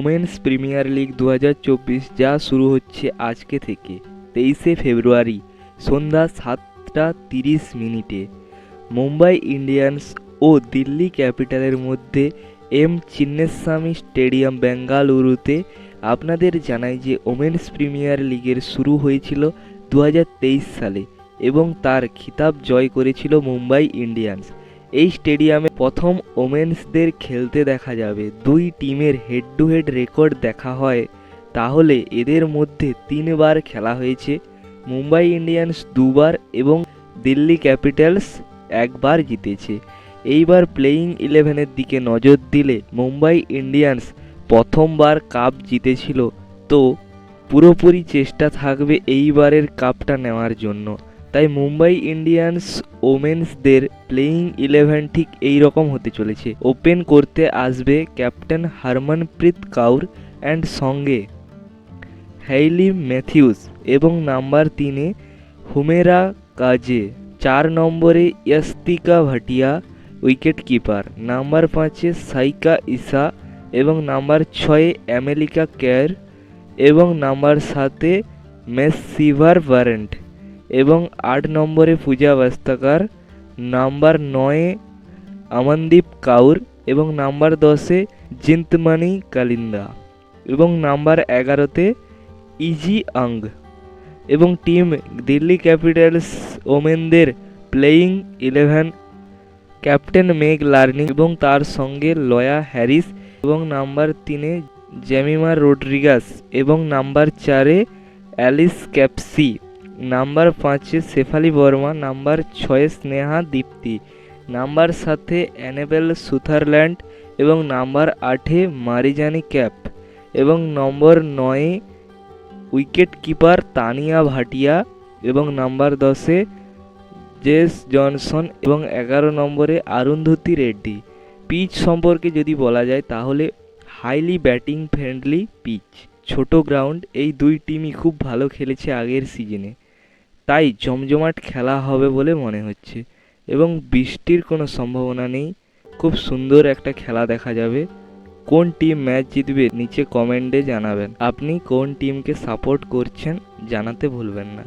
Women's premier league 2024 যা শুরু হচ্ছে আজকে থেকে 23শে ফেব্রুয়ারি সন্ধ্যা 7টা 30 মিনিটে মুম্বাই ইন্ডিয়ান্স ও দিল্লি ক্যাপিটালের মধ্যে এম চিন্নাস্বামী স্টেডিয়াম বেঙ্গালুরুতে। আপনাদের জানাই যে ওমেন্স প্রিমিয়ার লিগের শুরু হয়েছিল 2023 সালে এবং তার খিতাব জয় করেছিল মুম্বাই ইন্ডিয়ান্স। এই স্টেডিয়ামে প্রথম ওমেন্সদের খেলতে দেখা যাবে। দুই টিমের হেড টু হেড রেকর্ড দেখা হয় তাহলে এদের মধ্যে 3বার খেলা হয়েছে। মুম্বাই ইন্ডিয়ান্স 2বার এবং দিল্লি ক্যাপিটালস 1বার জিতেছে। এইবার প্লেয়িং 11-এর দিকে নজর দিলে মুম্বাই ইন্ডিয়ান্স প্রথমবার কাপ জিতেছিল, তো পুরোপুরি চেষ্টা থাকবে এইবারের কাপটা নেওয়ার জন্য। তাই মুম্বাই ইন্ডিয়ান্স ওমেন্সদের প্লেয়িং 11 ঠিক এই রকম হতে চলেছে। ওপেন করতে আসবে ক্যাপ্টেন হরমনপ্রীত কাউর অ্যান্ড সঙ্গে হেইলি ম্যাথিউস এবং নাম্বার 3-এ হুমেরা কাজে। 4 নম্বরে Yastika Bhatia wicket keeper. Number 5-এ সাইকা ইসা এবং নাম্বার 6-এ অ্যামেলিকা কেয়ার এবং নাম্বার 7-এ মেসসিভার ওয়ারেন্ট এবং 8 নম্বরে পূজা বাস্তাকার। নাম্বার 9-এ অমনদীপ কাউর এবং নাম্বার 10-এ জিন্তমণি কালিন্দা এবং নাম্বার 11-তে ইজি আং। এবং টিম দিল্লি ক্যাপিটালস ওমেনদের প্লেয়িং 11: ক্যাপ্টেন মেগ লার্নিং এবং তার সঙ্গে লয়া হ্যারিস এবং নাম্বার 3-এ জেমিমা রোড্রিগাস এবং নাম্বার 4-এ অ্যালিস ক্যাপসি। নাম্বার 5-এ শেফালি বর্মা, নাম্বার 6-এ স্নেহা দীপ্তি, নাম্বার 7-এ অ্যানেবেল সুথারল্যান্ড এবং নাম্বার 8-এ মারিজানি ক্যাপ এবং নম্বর 9-এ উইকেট কিপার তানিয়া ভাটিয়া এবং নাম্বার 10-এ জেস জনসন এবং 11 নম্বরে অরুন্ধতী রেড্ডি। পিচ সম্পর্কে যদি বলা যায় তাহলে হাইলি ব্যাটিং ফ্রেন্ডলি পিচ, ছোট গ্রাউন্ড। এই দুই টিমই খুব ভালো খেলেছে আগের সিজনে, তাই জমজমাট খেলা হবে বলে মনে হচ্ছে এবং বৃষ্টির কোনো সম্ভাবনা নেই। খুব সুন্দর একটা খেলা দেখা যাবে। কোন টিম ম্যাচ জিতবে নিচে কমেন্টে জানাবেন। আপনি কোন টিমকে সাপোর্ট করছেন জানাতে ভুলবেন না।